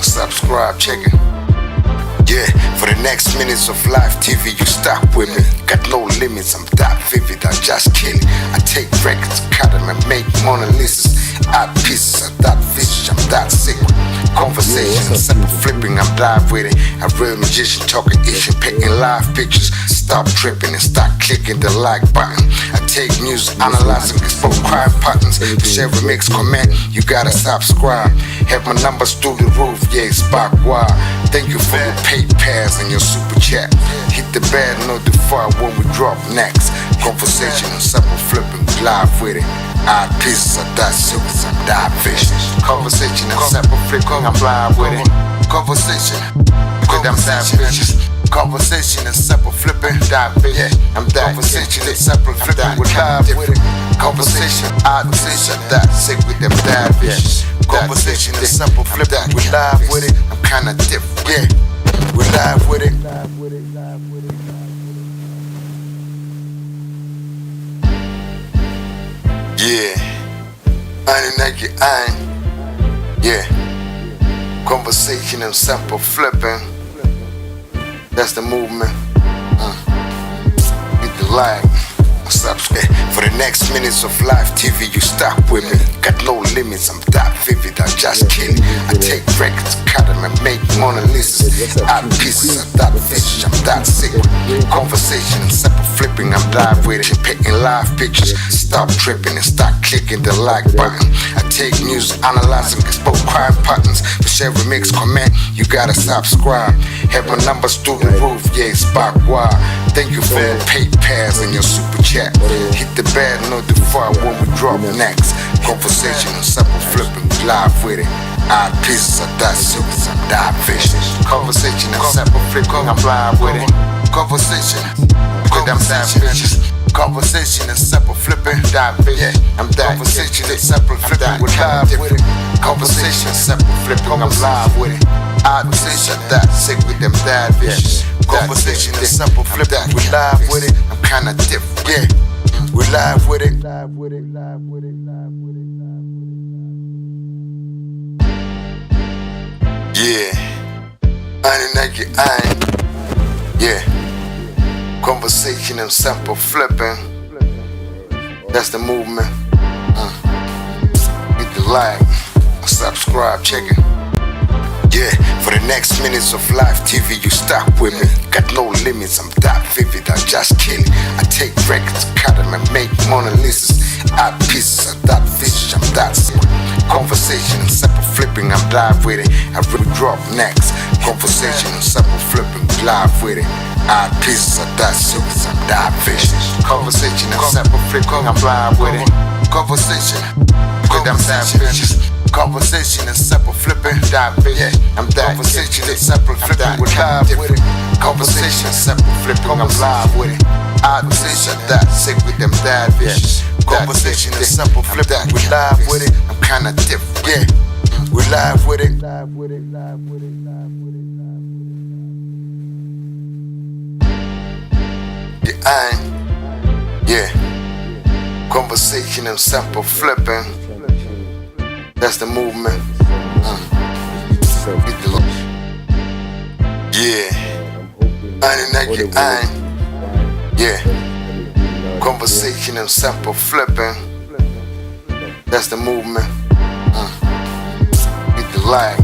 subscribe, check it. Yeah, for the next minutes of live TV, you stuck with me. Got no limits, I'm that vivid, I just kill it. I take records, cut them, and make Mona Lisas. Art pieces, I'm that vicious, I'm that sick. Conversation, simple flipping, I'm live with it. A real magician talking ish and painting live pictures. Stop tripping and start clicking the like button. I take music, analyzing explode crime patterns. Share, remix, comment, you gotta subscribe. Have my numbers through the roof, yeah, it's back wild. Thank you for your PayPals and your super chat. Hit the bell, notify when we drop next. Conversation and simple flipping, live with it. Art pieces, I die silk, I die fish. Conversation and simple flipping, I'm live with it. Conversation, with them die bitches. Conversation and simple flipping, die bitch. Yeah, I'm die. Conversation and simple flipping, we're live with it. Conversation, art pieces, I die sick with them die bitches. Conversation and simple flipping, we're live with it. I'm kinda different, yeah. We're live with it. Yeah, I ain't naked, I ain't. Yeah, conversation and simple flipping. That's the movement. Hit the like, subscribe. For the next minutes of live TV, you stuck with me. Got no limits, I'm that vivid, I just kill it. I take records, cut them, and make Mona Lisas. Art pieces, I'm that vicious, I'm that sick. Conversation and simple flipping, I'm live with it. Painting live pictures. Stop tripping and start clicking the like button. I take music, analyzing explode crime patterns. For share, remix, comment, you gotta subscribe. Have my numbers through the roof, yeah, it's back wild. Thank you for your PayPals and your super chat. Hit the bell, notify when we drop next. Conversation and simple flipping, live with it. Art pieces, I die silk, I die fish. Conversation and simple flipping, I'm live with it. Conversation, with them die bitches. Conversation and simple flipping, die bitch. Yeah, I'm that. Conversation and simple flipping, we're live with it. Conversation and simple flipping, I'm live with it. Art pieces, I die sick with them die bitches. Conversation and simple flipping, we're live with it. I'm kinda different, yeah. We're live with it. Yeah, I ain't naked, I ain't. Yeah, conversation and simple flipping. That's the movement. Hit the like, subscribe, check it. Yeah, for the next minutes of live TV, you stuck with me. Got no limits, I'm that vivid, I just kill it. I take records, cut them, and make Mona Lisas. Art pieces, I'm that vicious, I'm that sick. Conversation and simple flipping, I'm live with it. I really drop next. Conversation and simple flipping, live with it. Art pieces, I'm that silk, I'm that vicious. Conversation and simple flipping, I'm live with it. Conversation, with them die bitches. Conversation and simple flipping, die bitch. Yeah, I'm that. Conversation and simple flipping, we're live with it. Conversation and simple flipping, I'm live with it. Art pieces, that sick with them die bitches. Conversation and simple flipping, we're live with it. I'm kinda different, yeah. We're live with it. Yeah, I ain't. Yeah, conversation and simple flipping. That's the movement. Yeah, I ain't naked, I ain't. Yeah, conversation and simple flipping. That's the movement. Hit the like,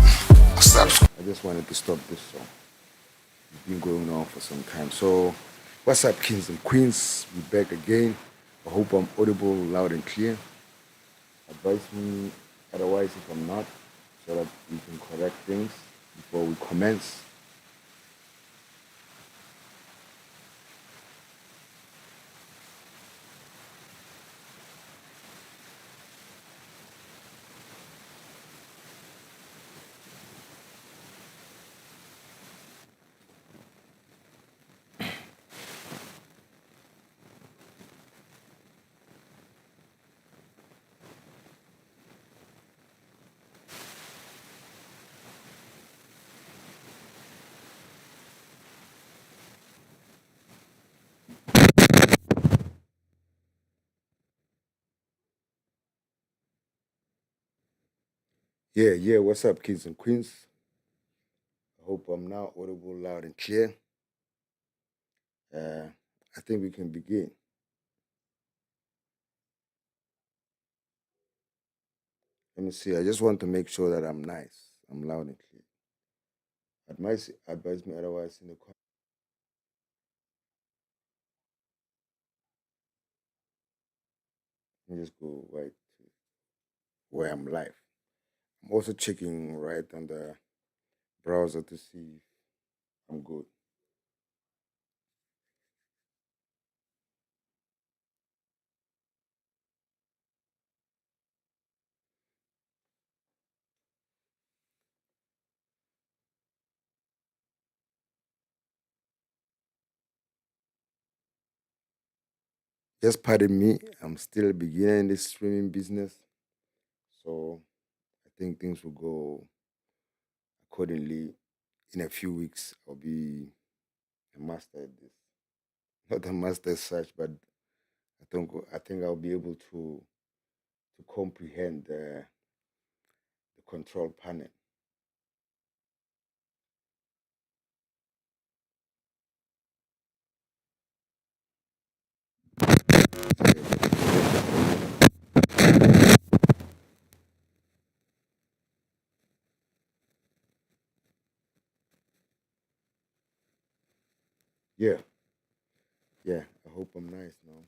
subscribe. I just wanted to stop this song. It's been going on for some time. So, what's up, kings and queens? We're back again. I hope I'm audible, loud and clear. Advise me otherwise if I'm not, so that we can correct things before we commence. Yeah, what's up, kids and queens? hope I'm now audible loud and clear. Uh, I think we can begin. Let me see. I just want to make sure that I'm nice. I'm loud and clear. Advise me otherwise in the comment. Let me just go right to where I'm live. I'm also checking right on the browser to see if I'm good. Just pardon me. I'm still beginning this streaming business, so I think things will go accordingly. In a few weeks, I'll be a master at this. Not a master as such, but I think I'll be able to comprehend the control panel. Yeah, yeah. I hope I'm nice now.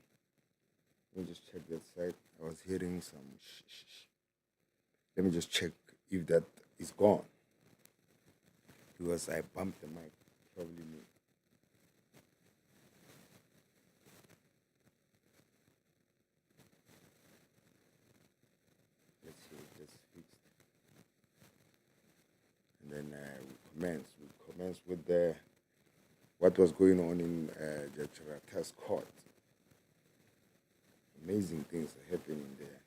Let me just check that side. I was hearing some shh. Let me just check if that is gone because I bumped the mic. Probably me. Let's see if that's fixed. And then we commence. We commence with the what was going on in Judge Rata's court. Amazing things are happening there.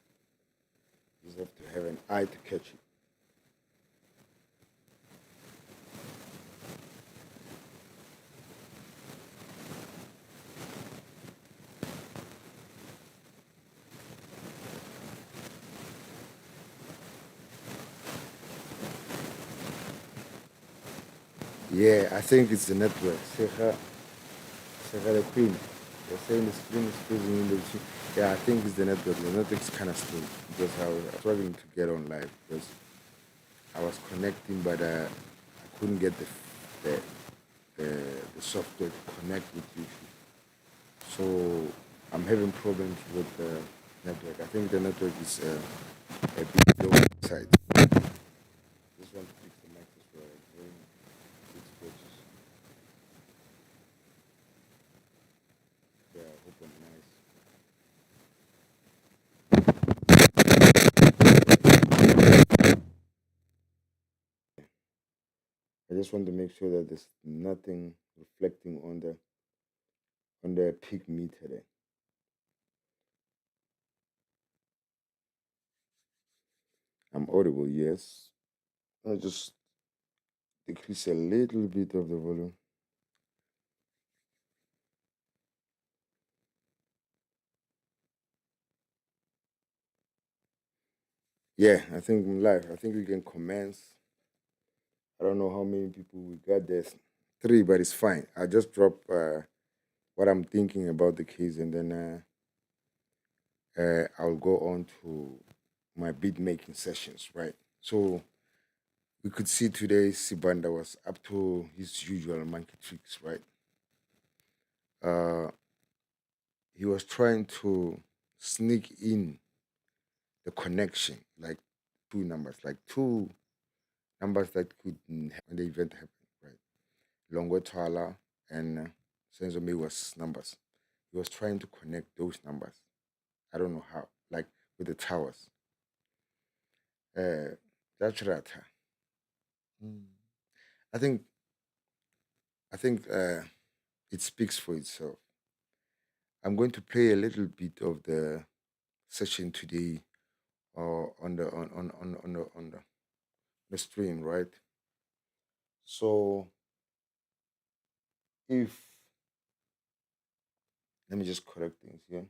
You just have to have an eye to catch it. Yeah, I think it's the network. Seha the Queen. They're saying the screen is freezing in the machine. Yeah, I think it's the network. The network's kind of slow because I was struggling to get on live because I was connecting, but I couldn't get the, the, the software to connect with YouTube. So I'm having problems with the network. I think the network is a bit low side. Just want to fix the mic as well. Again, it's gorgeous. Yeah, I hope I'm nice. I just want to make sure that there's nothing reflecting on the peak meter there. I'm audible, yes. I'll just decrease a little bit of the volume. Yeah, I think I'm live. I think we can commence. I don't know how many people we got. There's three, but it's fine. I just drop what I'm thinking about the case, and then I'll go on to my beat making sessions, right? So we could see today Sibanda was up to his usual monkey tricks, right? Uh, he was trying to sneak in the connection, like two numbers that could when the event happened, right? Longo Twala and Senzo Meyiwa's numbers. He was trying to connect those numbers. I don't know how, like with the towers. That's Rata. Mm. I think I think it speaks for itself. I'm going to play a little bit of the session today on the stream, right? So if let me just correct things here.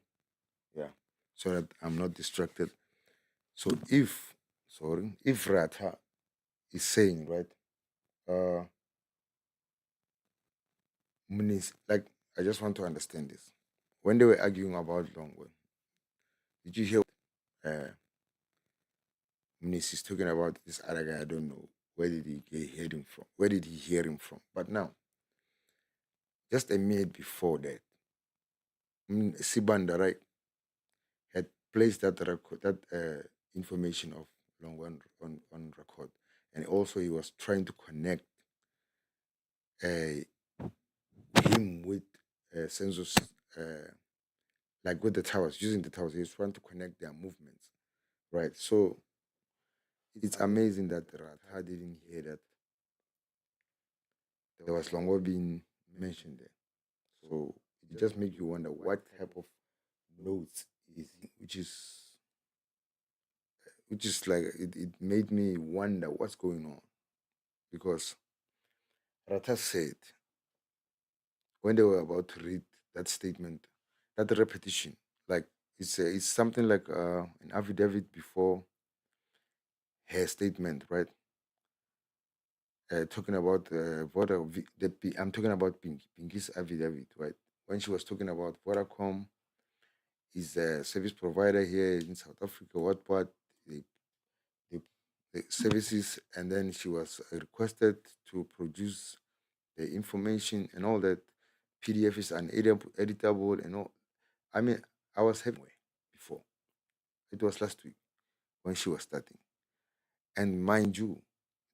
Yeah. So that I'm not distracted. So if Rata is saying, right, uh like, I just want to understand this. When they were arguing about Longwe, did you hear uh, Muniz is talking about this other guy? I don't know. Where did he hear him from? Where did he hear him from? But now, just a minute before that, Sibanda, right, had placed that record, that information of Longwe on record. And also he was trying to connect uh, him with census, like with the towers, using the towers. He was trying to connect their movements, right? So it's amazing that Ratha didn't hear that there was Longo being mentioned there. So it just makes you wonder what type of notes is he, which is like it made me wonder what's going on, because Ratha said when they were about to read that statement, that repetition, like it's something like an affidavit before her statement, right? Talking about I'm talking about Pinky's affidavit, right? When she was talking about Vodacom is a service provider here in South Africa, what the, the, the services, and then she was requested to produce the information and all that. PDF is editable and all. I mean, I was having before. It was last week when she was starting. And mind you,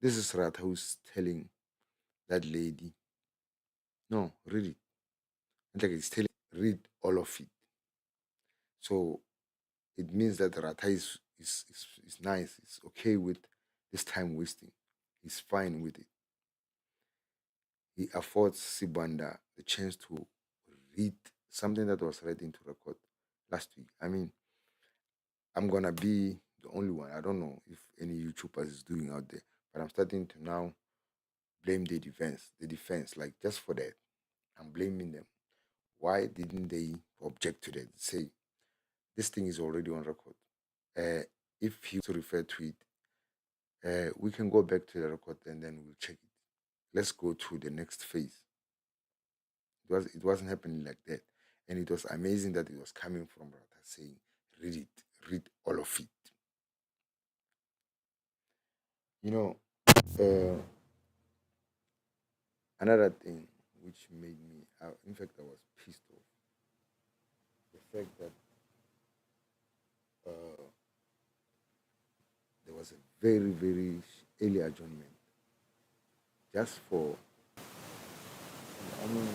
this is Rat who's telling that lady, no, read it. And like it's telling, read all of it. So it means that Rata is nice, it's okay with this time wasting. He's fine with it. He affords Sibanda the chance to read something that was read into record last week. I mean, I'm gonna be the only one. I don't know if any YouTubers is doing out there, but I'm starting to now blame the defense. The defense, like just for that, I'm blaming them. Why didn't they object to that? Say this thing is already on record. If he to refer to it, we can go back to the record and then we'll check it. Let's go to the next phase. It wasn't happening like that, and it was amazing that it was coming from Rata saying, "Read it, read all of it." You know, another thing which made me, in fact, I was pissed off the fact that uh, there was a very early adjournment just for. I mean,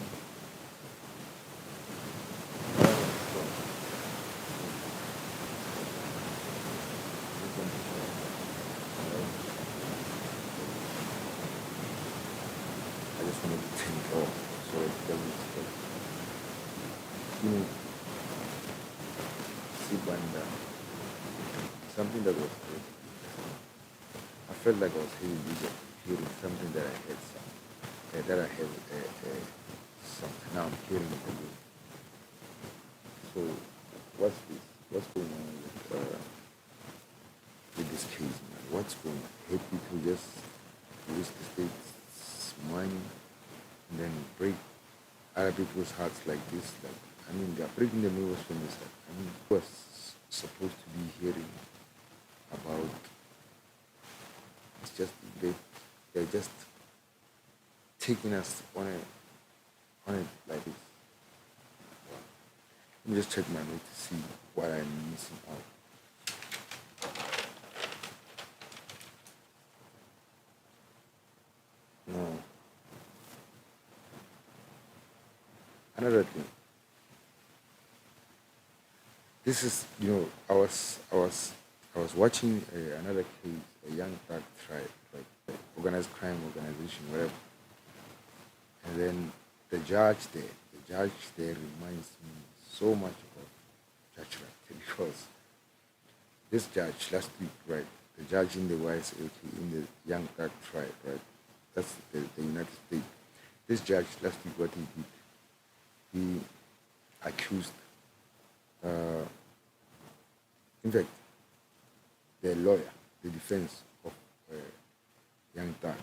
I just wanted to turn it off so it doesn't stop. You know, Sibanda, something that was good. I felt like I was hearing something that I had that I have some. Now I'm hearing it again. So what's this? What's going on with this case, man? What's going on? Hate people just use the state's money and then break other people's hearts like this. Like, I mean, they're breaking the neighbors from this side. I mean, who was supposed to be hearing about? It's just they're just taking us on it like this. Let me just check my notes to see what I'm missing out. No. Another thing. This is, I was watching another case, a young black tribe, like organized crime organization, whatever. And then the judge there reminds me so much of Judge Rathe, because this judge last week, right, the judge in the YSLK, in the young black tribe, right, that's the United States. This judge last week, what he did, he accused, uh, in fact, the lawyer, the defense of uh, young Dark,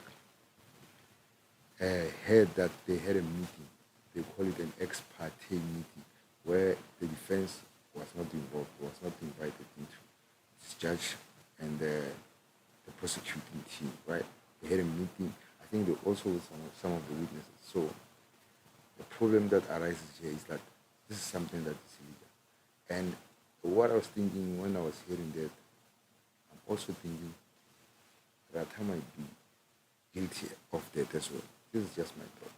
heard that they had a meeting they call it an ex parte meeting, where the defense was not involved, was not invited into. This judge and the prosecuting team, right? They had a meeting. I think they also with some of the witnesses. So the problem that arises here is that this is something that is illegal. And what I was thinking when I was hearing that, I'm also thinking that I might be guilty of that as well. This is just my thought.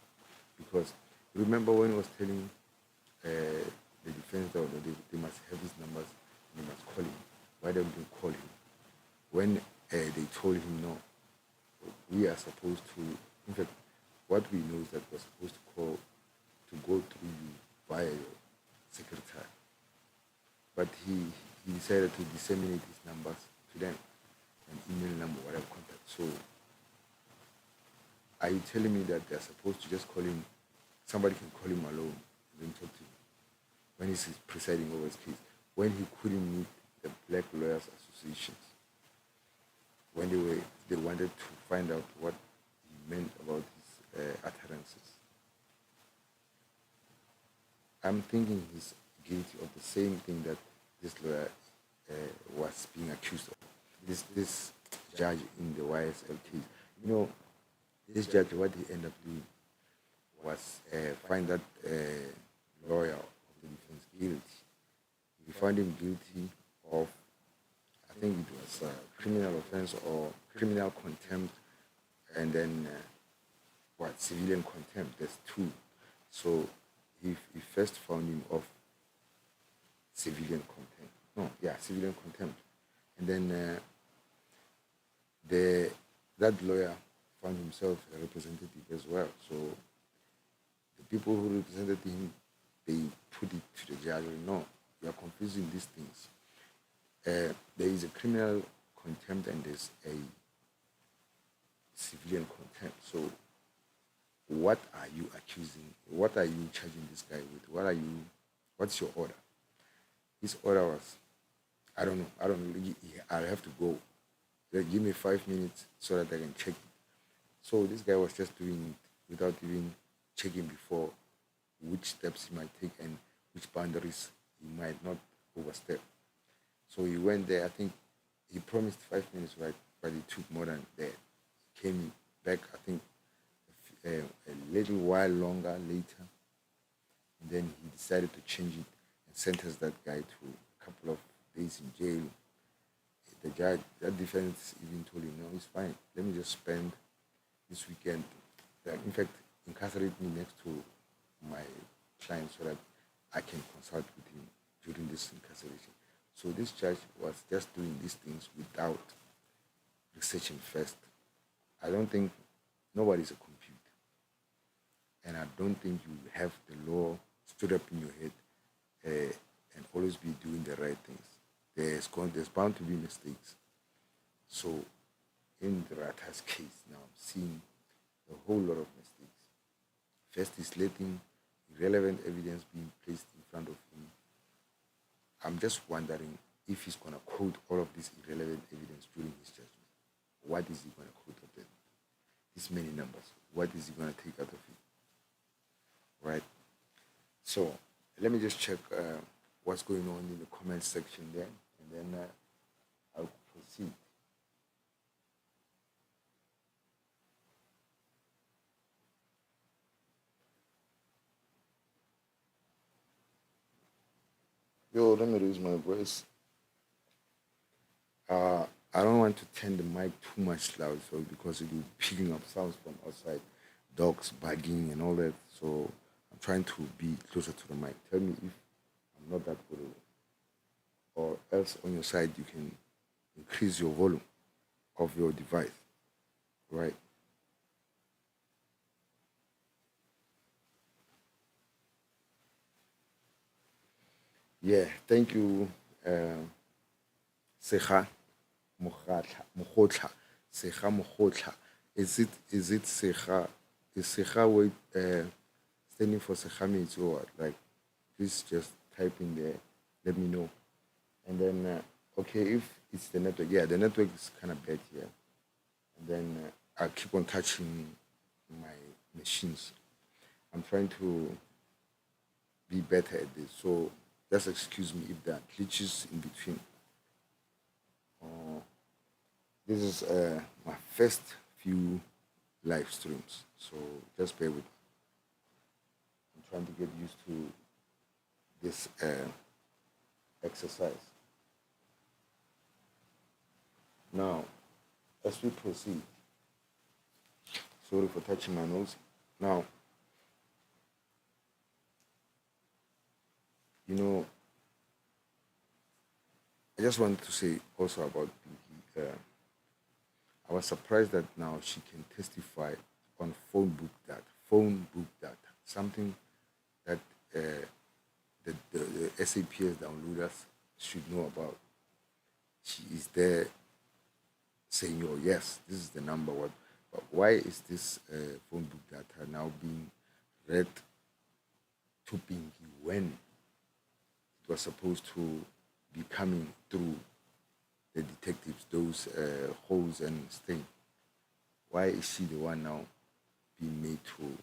Because remember when I was telling the defense that they must have his numbers and they must call him. Why don't they call him? When they told him no, we are supposed to, in fact, what we know is that we're supposed to call, to go through you via your secretary. But he decided to disseminate his numbers to them, an email number, whatever contact. So are you telling me that they're supposed to just call him, somebody can call him alone and then talk to him when he's presiding over his case, when he couldn't meet the Black Lawyers Associations, when they wanted to find out what he meant about his utterances? I'm thinking he's guilty of the same thing that this lawyer was being accused of. This judge in the YSL case, you know, this judge, what he ended up doing was find that lawyer of the defense guilty. He found him guilty of, I think it was criminal offense or criminal contempt, and then civilian contempt. There's two. So he first found him of civilian contempt. No, yeah, civilian contempt. And then that lawyer found himself a representative as well. So the people who represented him, they put it to the judge, no, you are confusing these things. There is a criminal contempt and there's a civilian contempt. So what are you accusing? What are you charging this guy with? What's your order? His order was, I don't know, I'll have to go. Like, give me 5 minutes so that I can check it. So this guy was just doing it without even checking before which steps he might take and which boundaries he might not overstep. So he went there. I think he promised 5 minutes, right? But it took more than that. He came back, I think, a little while longer later. And then he decided to change it and sentence that guy to a couple of days in jail. The judge, that defense even told him, no, it's fine. Let me just spend this weekend. In fact, incarcerate me next to my client so that I can consult with him during this incarceration. So this judge was just doing these things without researching first. I don't think nobody's a computer. And I don't think you have the law stood up in your head and always be doing the right things. There's bound to be mistakes. So in the Rata's case now, I'm seeing a whole lot of mistakes. First is letting irrelevant evidence being placed in front of him. I'm just wondering if he's going to quote all of this irrelevant evidence during his judgment. What is he going to quote of them? These many numbers. What is he going to take out of it? Right? So let me just check what's going on in the comment section there, and then I'll proceed. Yo, let me raise my voice. I don't want to turn the mic too much loud, so because it will be picking up sounds from outside, dogs barking and all that. So I'm trying to be closer to the mic. Tell me if I'm not that good, or else on your side you can increase your volume of your device, right? Yeah, thank you, Seha Mokotla. Seha Mokotla. Is it Seha? Is Seha wait standing for Sehamits or what? Like, please just type in there. Let me know. And then okay, if it's the network, yeah, the network is kind of bad here. And then I'll keep on touching my machines. I'm trying to be better at this. So just excuse me if there are glitches in between. This is my first few live streams, so just bear with me. I'm trying to get used to this exercise. Now, as we proceed, sorry for touching my nose. Now, you know, I just wanted to say also about Pinky. I was surprised that now she can testify on phone book data, something that the SAPS downloaders should know about. She is there saying, "Oh yes, this is the number one." But why is this phone book data now being read to Pinky when it was supposed to be coming through the detectives, those holes and stain? Why is she the one now being made to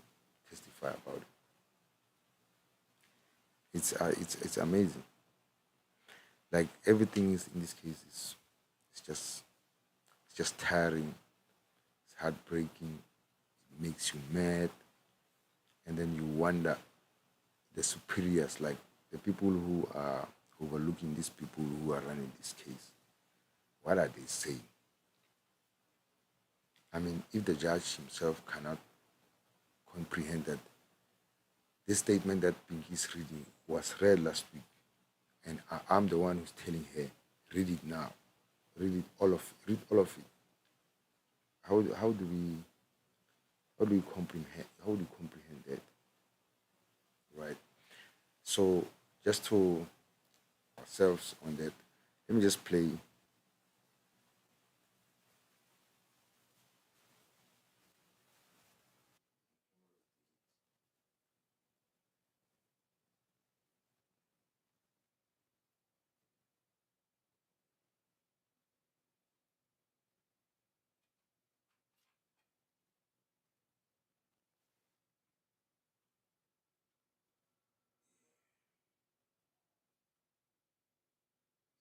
testify about it? It's amazing. Like everything is in this case is it's just tiring, it's heartbreaking, it makes you mad, and then you wonder the superiors, like the people who are overlooking these people who are running this case, what are they saying? I mean, if the judge himself cannot comprehend that this statement that Pinky's reading was read last week, and I'm the one who's telling her, read it now, read all of it. How do we comprehend that, right? So just to ourselves on that, let me just play.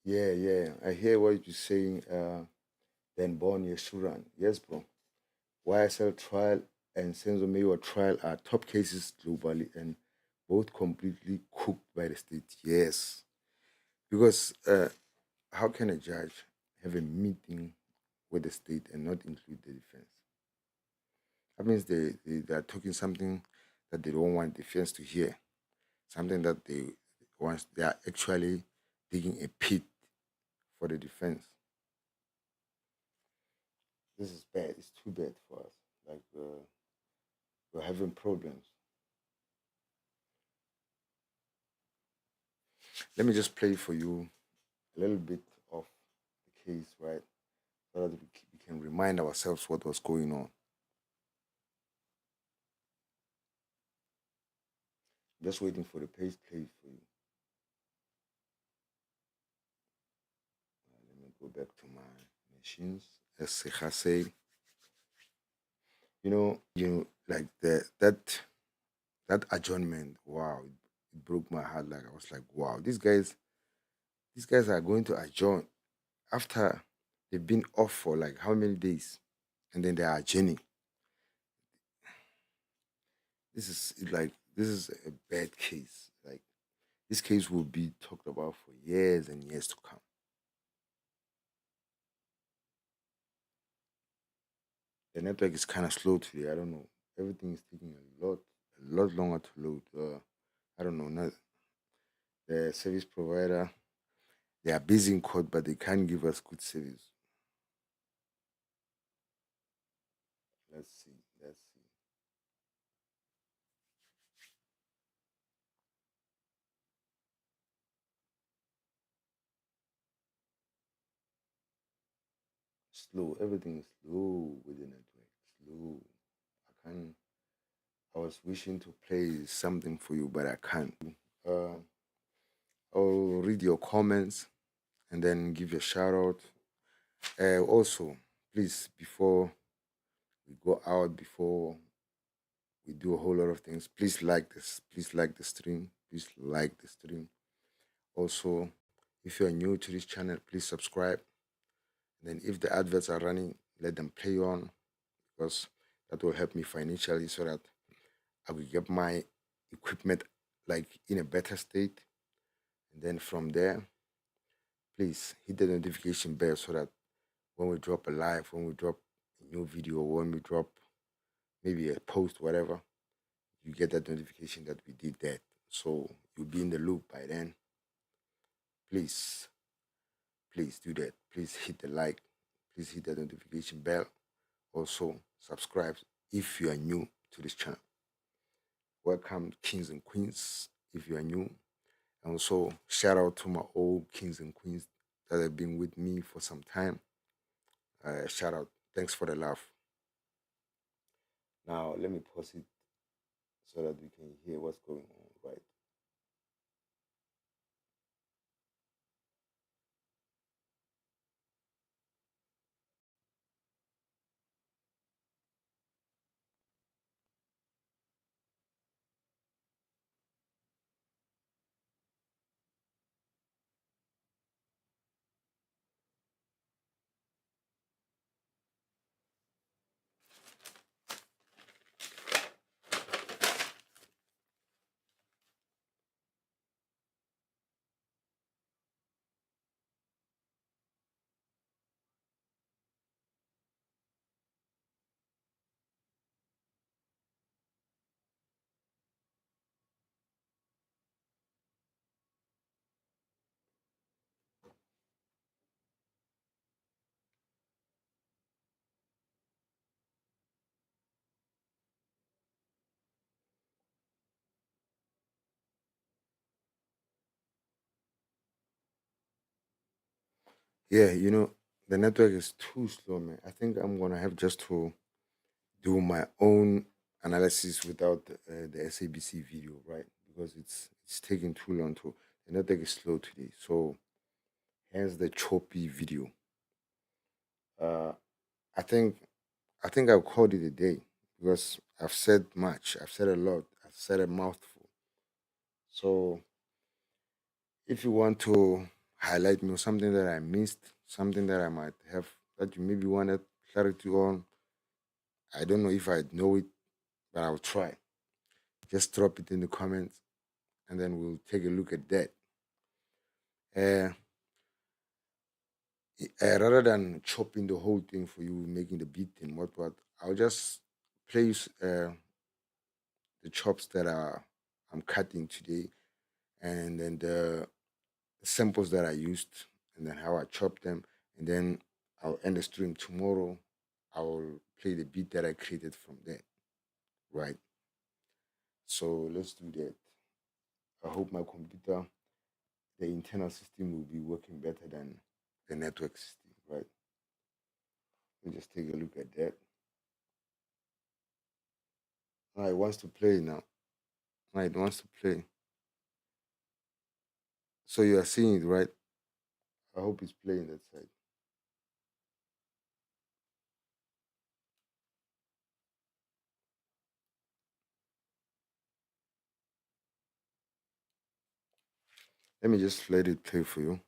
Yeah, yeah, I hear what you're saying. Then born Yeshuran, yes, bro. YSL trial and Senzo Meyiwa trial are top cases globally and both completely cooked by the state. Yes, because how can a judge have a meeting with the state and not include the defense? That means they are talking something that they don't want defense to hear, something that they are actually digging a pit for the defense. This is bad. It's too bad for us. Like we're having problems. Let me just play for you a little bit of the case, right? So that we can remind ourselves what was going on. Just waiting for the page play for you. Let me go back to my machines. As Secha say, like that adjournment. Wow, it broke my heart. Like I was like, wow, these guys are going to adjourn after they've been off for like how many days, and then they are adjourning. This is a bad case. Like this case will be talked about for years and years to come. The network is kind of slow today. I don't know. Everything is taking a lot longer to load. I don't know. Not, the service provider, they are busy in court, but they can't give us good service. Let's see. Let's see. Slow. Everything is slow with the network. Slow. I can't. I was wishing to play something for you, but I can't. Uh, I'll read your comments and then give you a shout out. Also, please, before we go out, before we do a whole lot of things, please like this. Please like the stream. please like the stream. Also, if you are new to this channel, please subscribe. Then if the adverts are running, let them play on, because that will help me financially so that I will get my equipment like in a better state. And then from there, please hit the notification bell so that when we drop a live, when we drop a new video, when we drop maybe a post, whatever, you get that notification that we did that. So you'll be in the loop by then. Please, please do that. Please hit the like. Please hit the notification bell. Also, subscribe if you are new to this channel. Welcome, kings and queens, if you are new. And also, shout out to my old kings and queens that have been with me for some time. Shout out. Thanks for the love. Now, let me pause it so that we can hear what's going on, right? Yeah, the network is too slow, man. I think I'm gonna have just to do my own analysis without the SABC video, right? Because it's taking too long to. The network is slow today, so hence the choppy video. Uh, I think I think I'll call it a day because I've said much. I've said a lot. I've said a mouthful. So if you want to highlight me or something that I missed, something that I might have that you maybe wanted clarity on, I don't know if I know it, but I'll try. Just drop it in the comments and then we'll take a look at that. Uh, Rather than chopping the whole thing for you, making the beat and what, I'll just play you the chops that I'm cutting today, and then the samples that I used, and then how I chopped them, and then I'll end the stream tomorrow. I'll play the beat that I created from there, right? So let's do that. I hope my computer, the internal system, will be working better than the network system, right? Let me just take a look at that. Now it wants to play now. Now it wants to play. So you are seeing it, right? I hope it's playing that side. Let me just let it play for you.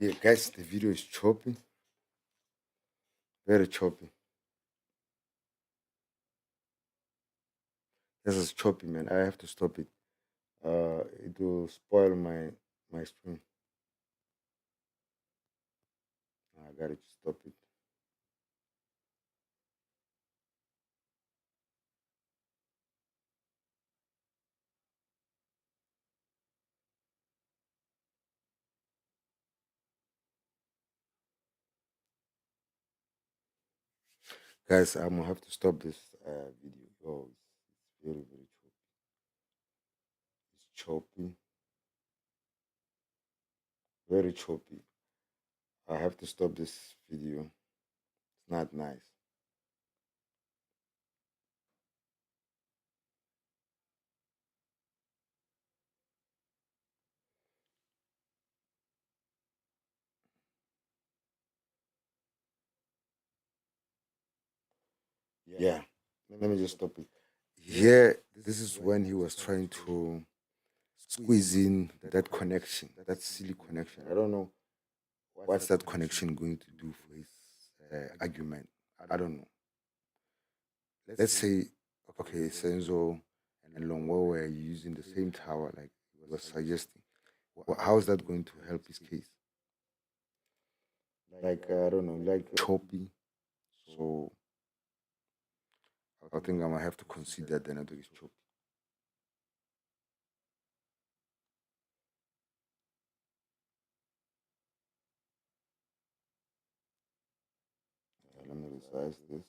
Yeah, guys, the video is choppy, very choppy. This is choppy, man. I have to stop it. It will spoil my stream. I gotta stop it. Guys, I'm gonna have to stop this video. Oh, it's very, very choppy. It's choppy, very choppy. I have to stop this video. It's not nice. Yeah, let me just stop it. Here, this is when he was trying to squeeze in that connection, that silly connection. I don't know what's that connection going to do for his argument. I don't know. Let's say, okay, Senzo and Longwa were using the same tower, like he was suggesting. How is that going to help his case? Like, I don't know, like choppy. So I think I'm gonna have to consider the network is choppy. Let me resize this.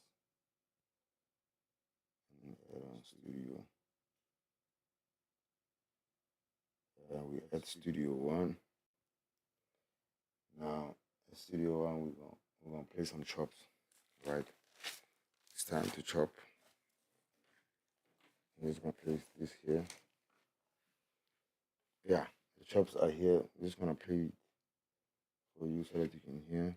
Add on studio. We add studio one. Now, in studio one, we're gonna play some chops, right? It's time to chop. I'm just gonna place this here. Yeah, the chops are here. I'm just gonna play for you so that you can hear.